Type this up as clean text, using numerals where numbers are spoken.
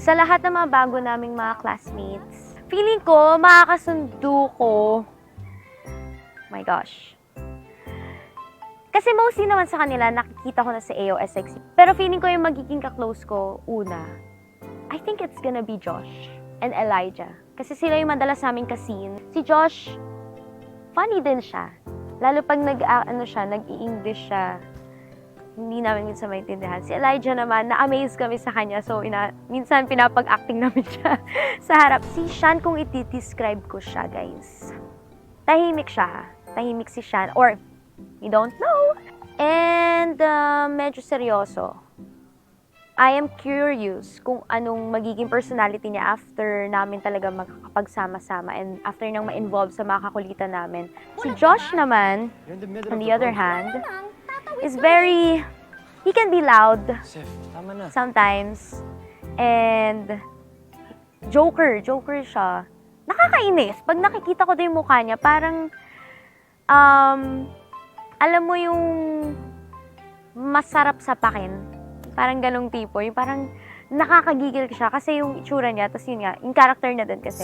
sa lahat ng mga bago naming mga classmates, feeling ko, makakasundo ko. My gosh. Kasi mostly naman sa kanila, nakikita ko na sa AOSXC. Pero feeling ko yung magiging ka-close ko, una, I think it's gonna be Josh and Elijah. Kasi sila yung madalas naming ka-scene. Si Josh, funny din siya. Lalo pag nag-i-English siya, hindi namin minsan maintindihan. Si Elijah naman, na-amaze kami sa kanya. So, minsan pinapag-acting namin siya sa harap. Si Sean, kung i-describe ko siya, guys, tahimik siya. Tahimik si Sean. Or, we don't know. And, medyo seryoso. I am curious kung anong magiging personality niya after namin talaga magkakapagsama-sama and after nang ma-involve sa mga kakulitan namin. Si Josh naman, on the other hand, is he can be loud sometimes. And joker siya. Nakakainis. Pag nakikita ko din yung mukha niya, parang, alam mo yung masarap sapakin. Parang ganong tipo. Yung parang nakakagigil siya kasi yung itsura niya, tapos yun nga, yung character na din kasi.